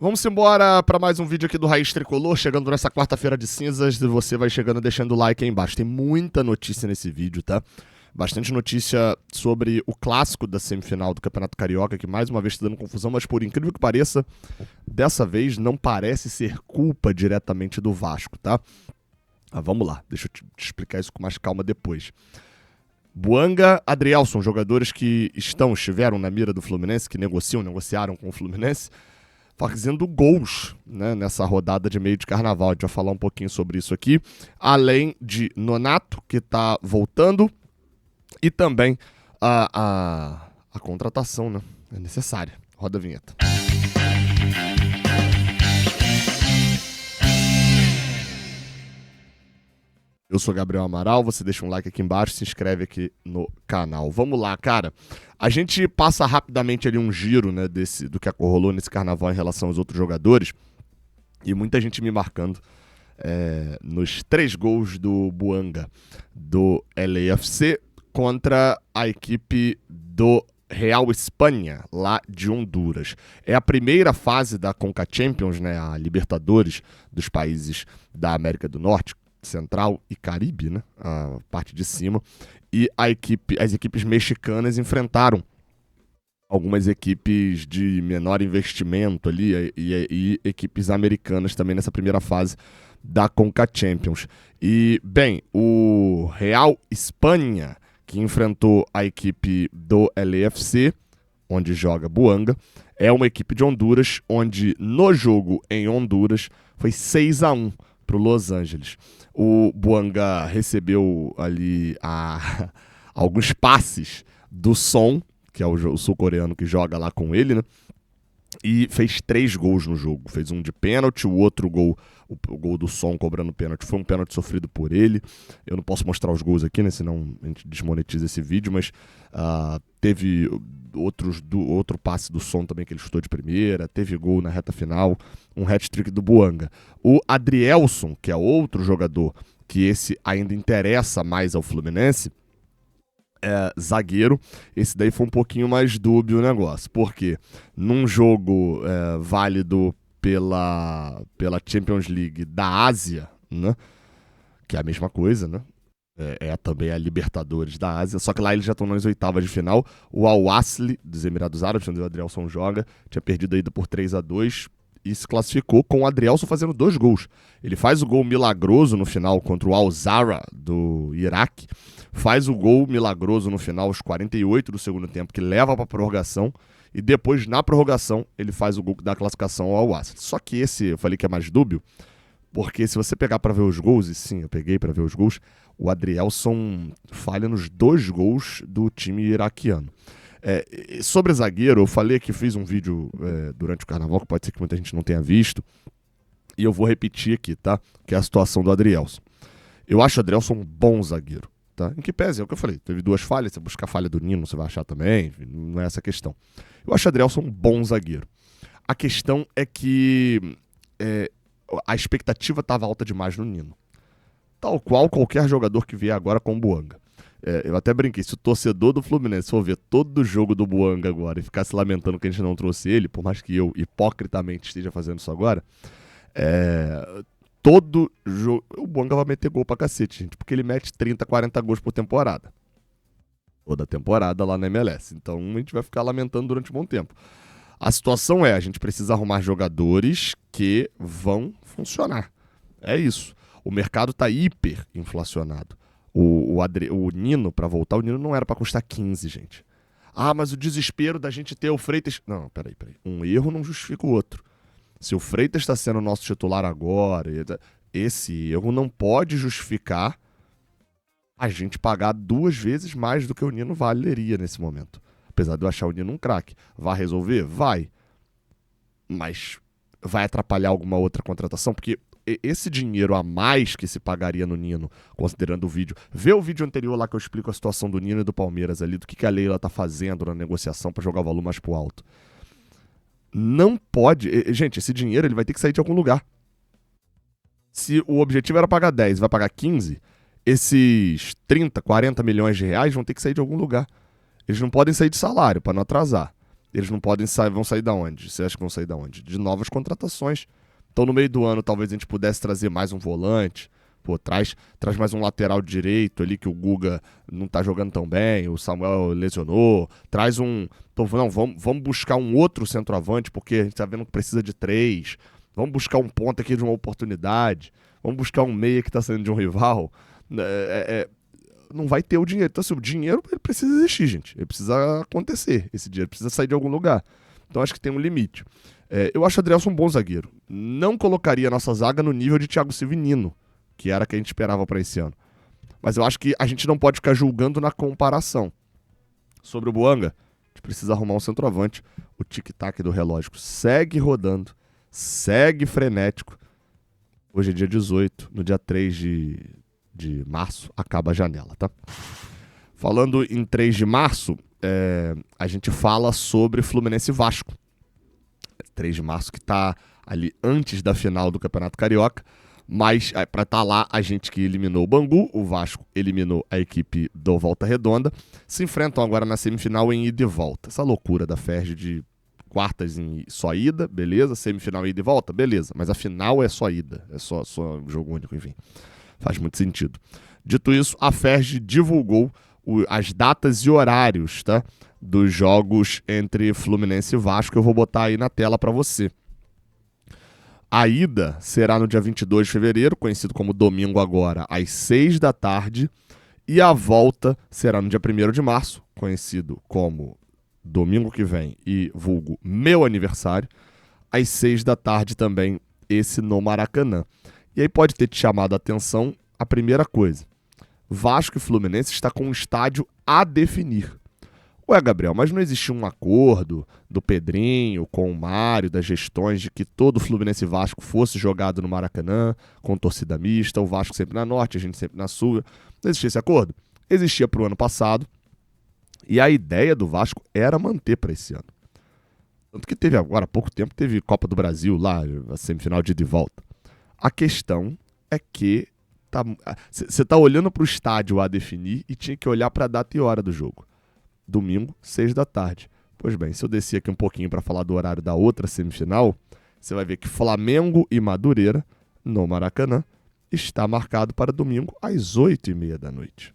Vamos embora para mais um vídeo aqui do Raiz Tricolor, chegando nessa quarta-feira de cinzas, você vai chegando deixando o like aí embaixo. Tem muita notícia nesse vídeo, tá? Bastante notícia sobre o clássico da semifinal do Campeonato Carioca, que mais uma vez está dando confusão, mas por incrível que pareça, dessa vez não parece ser culpa diretamente do Vasco, tá? Vamos lá, deixa eu te explicar isso com mais calma depois. Buanga, Adrielson, jogadores que estiveram na mira do Fluminense, que negociaram com o Fluminense, fazendo gols, né, nessa rodada de meio de carnaval. A gente vai falar um pouquinho sobre isso aqui. Além de Nonato, que está voltando, e também a contratação, né, é necessária. Roda a vinheta. Eu sou Gabriel Amaral, você deixa um like aqui embaixo, se inscreve aqui no canal. Vamos lá, cara. A gente passa rapidamente ali um giro, né, do que rolou nesse carnaval em relação aos outros jogadores. E muita gente me marcando nos 3 gols do Buanga, do LAFC, contra a equipe do Real Espanha, lá de Honduras. É a primeira fase da Conca Champions, né, a Libertadores dos países da América do Norte, Central e Caribe, né? A parte de cima. E as equipes mexicanas enfrentaram algumas equipes de menor investimento ali e equipes americanas também nessa primeira fase da Conca Champions. E, bem, o Real Espanha, que enfrentou a equipe do LAFC, onde joga Buanga, é uma equipe de Honduras, onde no jogo em Honduras foi 6-1 para o Los Angeles. O Buanga recebeu ali alguns passes do Son, que é o sul-coreano que joga lá com ele, né? E fez 3 gols no jogo. Fez um de pênalti, o outro gol, o gol do Son cobrando pênalti, foi um pênalti sofrido por ele. Eu não posso mostrar os gols aqui, né? Senão a gente desmonetiza esse vídeo, mas teve outro passe do Son também que ele chutou de primeira, teve gol na reta final, um hat-trick do Buanga. O Adrielson, que é outro jogador que esse ainda interessa mais ao Fluminense, zagueiro, esse daí foi um pouquinho mais dúbio o negócio, porque num jogo válido pela Champions League da Ásia, né, que é a mesma coisa, né, também a Libertadores da Ásia, só que lá eles já estão nas oitavas de final. O Al-Wasli dos Emirados Árabes, onde o Adrielson joga, tinha perdido a ida por 3-2 e se classificou com o Adrielson fazendo 2 gols. Ele faz o gol milagroso no final contra o Al-Zahra do Iraque, faz o gol milagroso no final aos 48 do segundo tempo, que leva para a prorrogação, e depois na prorrogação ele faz o gol da classificação ao Al-Wasli. Só que esse eu falei que é mais dúbio, porque se você pegar para ver os gols, e sim, eu peguei para ver os gols, o Adrielson falha nos 2 gols do time iraquiano. Sobre zagueiro, eu falei que fiz um vídeo durante o carnaval, que pode ser que muita gente não tenha visto, e eu vou repetir aqui, tá? Que é a situação do Adrielson. Eu acho o Adrielson um bom zagueiro, tá? Em que pese, é o que eu falei, teve 2 falhas, você buscar a falha do Nino, você vai achar também, não é essa a questão. Eu acho o Adrielson um bom zagueiro. A questão é que a expectativa estava alta demais no Nino. Tal qual qualquer jogador que vier agora com o Buanga. Eu até brinquei, se o torcedor do Fluminense for ver todo o jogo do Buanga agora e ficar se lamentando que a gente não trouxe ele, por mais que eu hipocritamente esteja fazendo isso agora, todo jogo o Buanga vai meter gol pra cacete, gente, porque ele mete 30, 40 gols por temporada. Toda temporada lá na MLS. Então a gente vai ficar lamentando durante um bom tempo. A situação a gente precisa arrumar jogadores que vão funcionar. É isso. O mercado tá hiper inflacionado. O Nino, pra voltar, o Nino não era pra custar 15, gente. Mas o desespero da gente ter o Freitas... Não, peraí. Um erro não justifica o outro. Se o Freitas está sendo nosso titular agora, esse erro não pode justificar a gente pagar 2 vezes mais do que o Nino valeria nesse momento. Apesar de eu achar o Nino um craque. Vai resolver? Vai. Mas vai atrapalhar alguma outra contratação? Porque esse dinheiro a mais que se pagaria no Nino, considerando o vídeo... Vê o vídeo anterior lá que eu explico a situação do Nino e do Palmeiras ali, do que a Leila tá fazendo na negociação para jogar o valor mais pro alto. Não pode... Gente, esse dinheiro ele vai ter que sair de algum lugar. Se o objetivo era pagar 10 e vai pagar 15, esses 30, 40 milhões de reais vão ter que sair de algum lugar. Eles não podem sair de salário para não atrasar. Eles não podem sair, vão sair da onde? Você acha que vão sair da onde? De novas contratações. Então, no meio do ano, talvez a gente pudesse trazer mais um volante. Pô, traz mais um lateral direito ali, que o Guga não tá jogando tão bem, o Samuel lesionou. Traz um... Então, não, vamos buscar um outro centroavante, porque a gente tá vendo que precisa de 3. Vamos buscar um ponta aqui de uma oportunidade. Vamos buscar um meia que tá saindo de um rival. Não vai ter o dinheiro. Então, assim, o dinheiro ele precisa existir, gente. Ele precisa acontecer. Esse dinheiro precisa sair de algum lugar. Então, acho que tem um limite. Eu acho o Adrielson um bom zagueiro. Não colocaria a nossa zaga no nível de Thiago Silva e Nino, que era o que a gente esperava para esse ano. Mas eu acho que a gente não pode ficar julgando na comparação. Sobre o Bouanga, a gente precisa arrumar um centroavante. O tic-tac do relógio segue rodando, segue frenético. Hoje é dia 18, no dia 3 de março acaba a janela, tá? Falando em 3 de março, a gente fala sobre Fluminense e Vasco. 3 de março que tá ali antes da final do Campeonato Carioca, mas para estar lá, a gente que eliminou o Bangu, o Vasco eliminou a equipe do Volta Redonda, se enfrentam agora na semifinal em ida e volta. Essa loucura da Ferg de quartas em só ida, beleza, semifinal ida e volta, beleza, mas a final é só ida, é só jogo único, enfim. Faz muito sentido. Dito isso, a Ferg divulgou as datas e horários, tá, dos jogos entre Fluminense e Vasco. Eu vou botar aí na tela para você. A ida será no dia 22 de fevereiro, conhecido como domingo agora, às 6 da tarde. E a volta será no dia 1º de março, conhecido como domingo que vem e vulgo meu aniversário, às 6 da tarde também, esse no Maracanã. E aí pode ter te chamado a atenção a primeira coisa. Vasco e Fluminense está com um estádio a definir. Ué, Gabriel, mas não existia um acordo do Pedrinho com o Mário, das gestões, de que todo Fluminense e Vasco fosse jogado no Maracanã, com torcida mista, o Vasco sempre na norte, a gente sempre na sul. Não existia esse acordo? Existia para o ano passado, e a ideia do Vasco era manter para esse ano. Tanto que teve agora, há pouco tempo, teve Copa do Brasil lá, a semifinal de ida e volta. A questão é que você tá olhando para o estádio a definir e tinha que olhar para a data e hora do jogo. Domingo, 6 da tarde. Pois bem, se eu descer aqui um pouquinho para falar do horário da outra semifinal, você vai ver que Flamengo e Madureira, no Maracanã, está marcado para domingo às 8h30 da noite.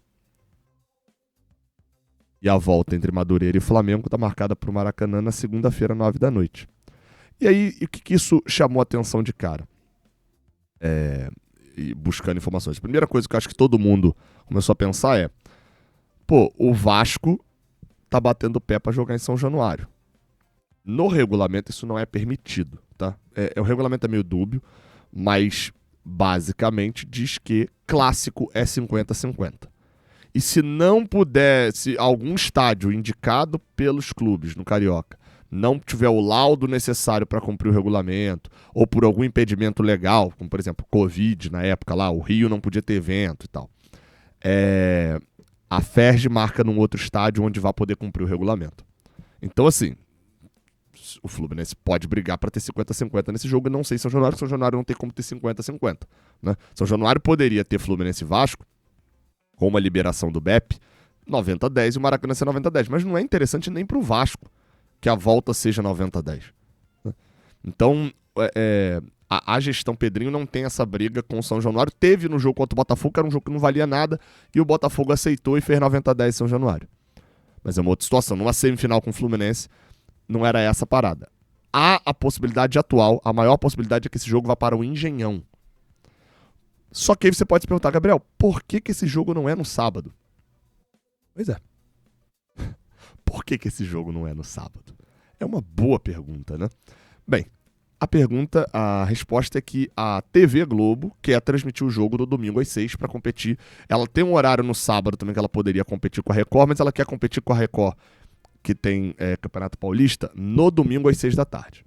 E a volta entre Madureira e Flamengo está marcada para o Maracanã na segunda-feira, 9 da noite. E aí, o que isso chamou a atenção de cara? E buscando informações. A primeira coisa que eu acho que todo mundo começou a pensar é: pô, o Vasco tá batendo o pé para jogar em São Januário. No regulamento isso não é permitido, tá? O regulamento é meio dúbio, mas basicamente diz que clássico é 50-50. E se não puder, se algum estádio indicado pelos clubes no Carioca não tiver o laudo necessário para cumprir o regulamento, ou por algum impedimento legal, como por exemplo Covid na época lá, o Rio não podia ter evento e tal, a Ferg marca num outro estádio onde vai poder cumprir o regulamento. Então, assim, o Fluminense pode brigar para ter 50-50 nesse jogo. Eu não sei São Januário. São Januário não tem como ter 50-50. Né? São Januário poderia ter Fluminense e Vasco, com uma liberação do BEP, 90-10 e o Maracanã ser 90-10. Mas não é interessante nem para o Vasco que a volta seja 90-10. Né? Então, a gestão Pedrinho não tem essa briga com o São Januário. Teve no jogo contra o Botafogo, que era um jogo que não valia nada, e o Botafogo aceitou e fez 90-10 São Januário. Mas é uma outra situação. Numa semifinal com o Fluminense, não era essa a parada. Há a possibilidade atual, a maior possibilidade é que esse jogo vá para o Engenhão. Só que aí você pode se perguntar: Gabriel, por que esse jogo não é no sábado? Pois é. Por que esse jogo não é no sábado? É uma boa pergunta, né? Bem, a resposta é que a TV Globo quer transmitir o jogo no domingo às 6 para competir. Ela tem um horário no sábado também que ela poderia competir com a Record, mas ela quer competir com a Record, que tem Campeonato Paulista, no domingo às 6 da tarde.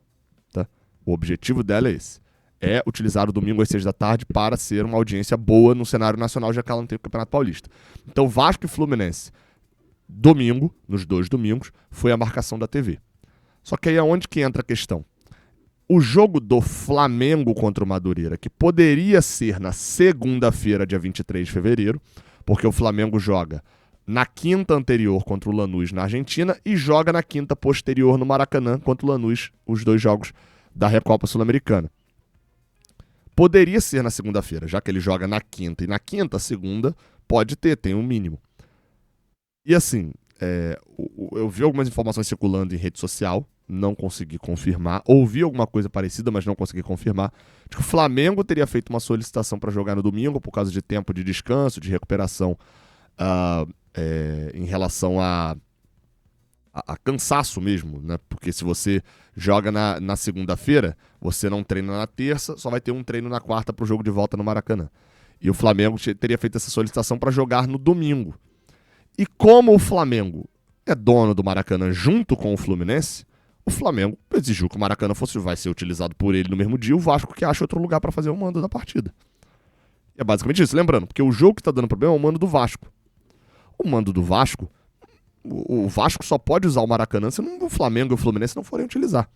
Tá? O objetivo dela é esse. É utilizar o domingo às 6 da tarde para ser uma audiência boa no cenário nacional, já que ela não tem o Campeonato Paulista. Então, Vasco e Fluminense, domingo, nos 2 domingos, foi a marcação da TV. Só que aí é onde que entra a questão. O jogo do Flamengo contra o Madureira, que poderia ser na segunda-feira, dia 23 de fevereiro, porque o Flamengo joga na quinta anterior contra o Lanús na Argentina e joga na quinta posterior no Maracanã contra o Lanús, os 2 jogos da Recopa Sul-Americana. Poderia ser na segunda-feira, já que ele joga na quinta, e na quinta, segunda, pode ter, tem um mínimo. E assim, eu vi algumas informações circulando em rede social, não consegui confirmar, ouvi alguma coisa parecida, mas não consegui confirmar, de que o Flamengo teria feito uma solicitação para jogar no domingo por causa de tempo de descanso, de recuperação, em relação a cansaço mesmo, né? Porque se você joga na segunda-feira, você não treina na terça, só vai ter um treino na quarta para o jogo de volta no Maracanã. E o Flamengo teria feito essa solicitação para jogar no domingo. E como o Flamengo é dono do Maracanã junto com o Fluminense, o Flamengo exigiu que o Maracanã vai ser utilizado por ele no mesmo dia, o Vasco que acha outro lugar para fazer o mando da partida. E é basicamente isso, lembrando, porque o jogo que está dando problema é o mando do Vasco. O mando do Vasco, o Vasco só pode usar o Maracanã se o Flamengo e o Fluminense não forem utilizar.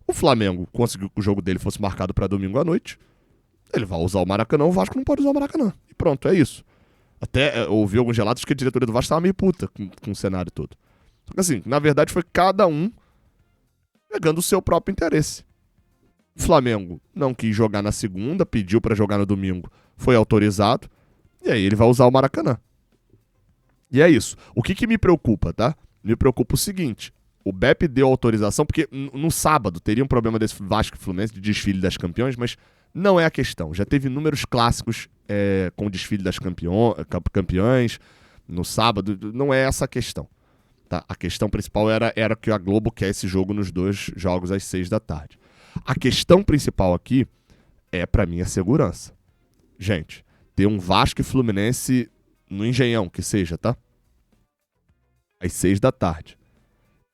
O Flamengo conseguiu que o jogo dele fosse marcado para domingo à noite, ele vai usar o Maracanã, o Vasco não pode usar o Maracanã. E pronto, é isso. Até ouvi alguns relatos que a diretoria do Vasco estava meio puta com o cenário todo. Só que assim, na verdade foi cada um pegando o seu próprio interesse. O Flamengo não quis jogar na segunda, pediu para jogar no domingo, foi autorizado, e aí ele vai usar o Maracanã. E é isso. O que me preocupa, tá? Me preocupa o seguinte, o BEP deu autorização, porque no sábado teria um problema desse Vasco e Fluminense, de desfile das campeões, mas não é a questão. Já teve números clássicos com o desfile das campeãs no sábado, não é essa a questão. Tá? A questão principal era que a Globo quer esse jogo nos 2 jogos às 6 da tarde. A questão principal aqui é, pra mim, a segurança. Gente, ter um Vasco e Fluminense no Engenhão, que seja, tá? Às 6 da tarde.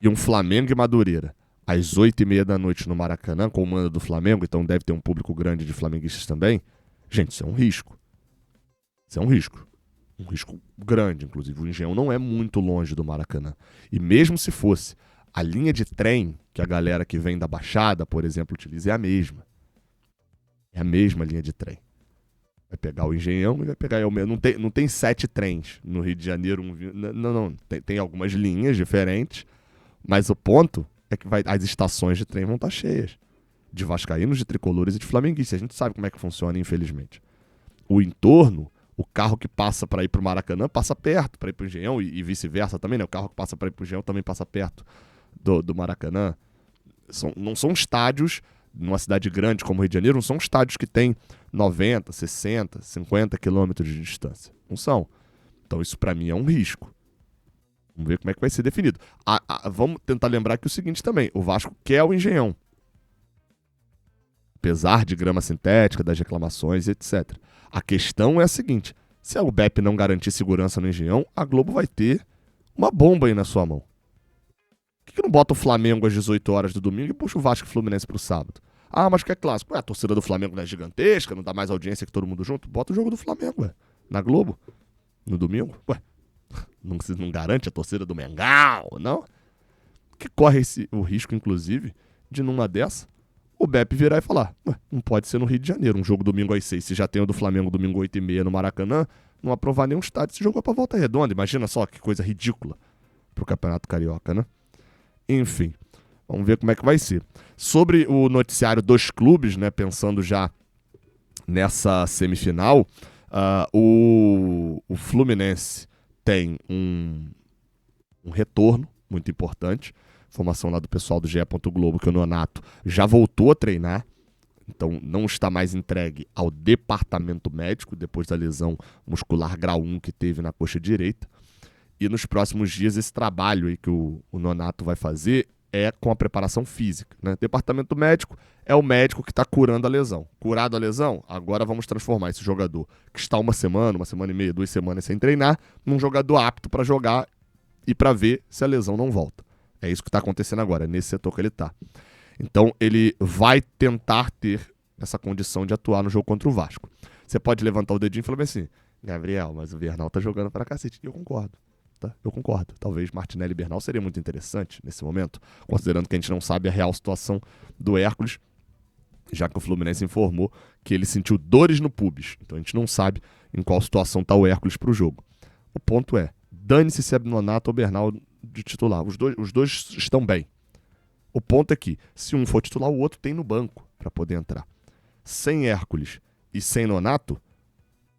E um Flamengo e Madureira às 8h30 da noite no Maracanã, com o mando do Flamengo, então deve ter um público grande de flamenguistas também. Gente, isso é um risco. Isso é um risco. Um risco grande, inclusive. O Engenhão não é muito longe do Maracanã. E mesmo se fosse, a linha de trem que a galera que vem da Baixada, por exemplo, utiliza, é a mesma. É a mesma linha de trem. Vai pegar o Engenhão e vai pegar... Não tem 7 trens no Rio de Janeiro. Não. Tem algumas linhas diferentes, mas o ponto é que as estações de trem vão estar cheias. De vascaínos, de tricolores e de flamenguistas. A gente sabe como é que funciona, infelizmente. O entorno, o carro que passa para ir para o Maracanã passa perto para ir para o Engenhão e vice-versa também, né? O carro que passa para ir para o Engenhão também passa perto do Maracanã. Não são estádios, numa cidade grande como o Rio de Janeiro, não são estádios que têm 90, 60, 50 quilômetros de distância. Não são. Então isso para mim é um risco. Vamos ver como é que vai ser definido. Vamos tentar lembrar que o seguinte também, o Vasco quer o Engenhão. Apesar de grama sintética, das reclamações, etc. A questão é a seguinte, se o BEP não garantir segurança no Engenhão, a Globo vai ter uma bomba aí na sua mão. Por que não bota o Flamengo às 18 horas do domingo e puxa o Vasco e o Fluminense pro sábado? Ah, mas que é clássico. A torcida do Flamengo não é gigantesca, não dá mais audiência que todo mundo junto? Bota o jogo do Flamengo, na Globo, no domingo. Não garante a torcida do Mengão, não? Que corre o risco, inclusive, de numa dessa, o BEP virar e falar, não pode ser no Rio de Janeiro, um jogo domingo às 6, se já tem o do Flamengo domingo 8h30 no Maracanã, não aprovar nenhum estádio, esse jogo é pra Volta Redonda, imagina só que coisa ridícula pro Campeonato Carioca, né? Enfim, vamos ver como é que vai ser. Sobre o noticiário dos clubes, né, pensando já nessa semifinal, o Fluminense tem um retorno muito importante. Informação lá do pessoal do GE. Globo que o Nonato já voltou a treinar, então não está mais entregue ao departamento médico depois da lesão muscular grau 1 que teve na coxa direita. E nos próximos dias esse trabalho aí que o Nonato vai fazer é com a preparação física, né? Departamento médico é o médico que está curando a lesão. Curado a lesão, agora vamos transformar esse jogador que está uma semana e meia, 2 semanas sem treinar, num jogador apto para jogar e para ver se a lesão não volta. É isso que está acontecendo agora, é nesse setor que ele está. Então ele vai tentar ter essa condição de atuar no jogo contra o Vasco. Você pode levantar o dedinho e falar assim, Gabriel, mas o Bernal tá jogando para cacete. E eu concordo. Tá? Eu concordo. Talvez Martinelli e Bernal seria muito interessante nesse momento, considerando que a gente não sabe a real situação do Hércules, já que o Fluminense informou que ele sentiu dores no pubis. Então a gente não sabe em qual situação está o Hércules para o jogo. O ponto é, Dane-se se é Nonato ou Bernal de titular. Os dois estão bem. O ponto é que, se um for titular, o outro tem no banco para poder entrar. Sem Hércules e sem Nonato,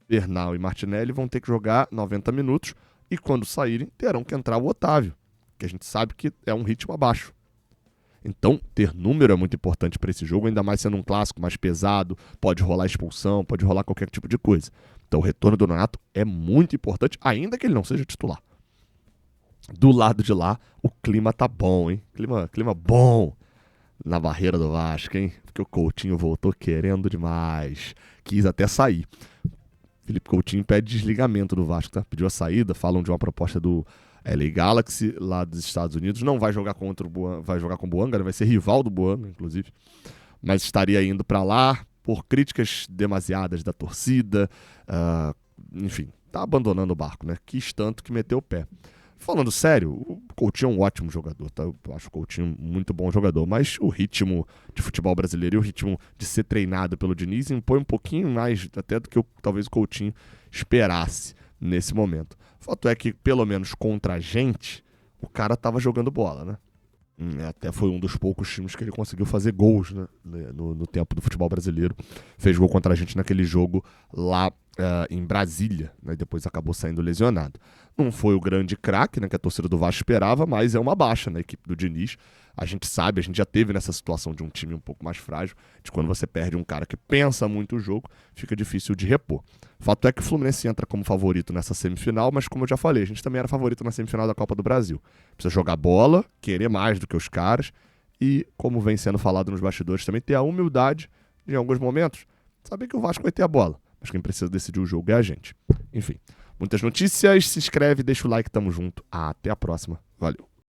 Bernal e Martinelli vão ter que jogar 90 minutos e quando saírem terão que entrar o Otávio, que a gente sabe que é um ritmo abaixo. Então, ter número é muito importante para esse jogo, ainda mais sendo um clássico mais pesado, pode rolar expulsão, pode rolar qualquer tipo de coisa. Então, o retorno do Nonato é muito importante, ainda que ele não seja titular. Do lado de lá, o clima tá bom, hein? Clima bom na barreira do Vasco, hein? Porque o Coutinho voltou querendo demais. Quis até sair. Felipe Coutinho pede desligamento do Vasco, tá? Pediu a saída, falam de uma proposta do LA Galaxy, lá dos Estados Unidos. Não vai jogar contra o Boanga, vai jogar com o Boanga, né? Vai ser rival do Boanga, inclusive. Mas estaria indo para lá por críticas demasiadas da torcida. Enfim, tá abandonando o barco, né? Quis tanto que meteu o pé. Falando sério, o Coutinho é um ótimo jogador, tá? Eu acho o Coutinho muito bom jogador, mas o ritmo de futebol brasileiro e o ritmo de ser treinado pelo Diniz impõe um pouquinho mais até do que talvez o Coutinho esperasse nesse momento. O fato é que, pelo menos contra a gente, o cara tava jogando bola, né? Até foi um dos poucos times que ele conseguiu fazer gols, né? No tempo do futebol brasileiro. Fez gol contra a gente naquele jogo lá em Brasília, né? E depois acabou saindo lesionado. Não foi o grande craque, né, que a torcida do Vasco esperava, mas é uma baixa na equipe do Diniz. A gente sabe, a gente já teve nessa situação de um time um pouco mais frágil, de quando você perde um cara que pensa muito o jogo, fica difícil de repor. Fato é que o Fluminense entra como favorito nessa semifinal, mas como eu já falei, a gente também era favorito na semifinal da Copa do Brasil. Precisa jogar bola, querer mais do que os caras e, como vem sendo falado nos bastidores, também ter a humildade de, em alguns momentos, saber que o Vasco vai ter a bola, mas quem precisa decidir o jogo é a gente. Enfim, muitas notícias, se inscreve, deixa o like, tamo junto. Até a próxima. Valeu.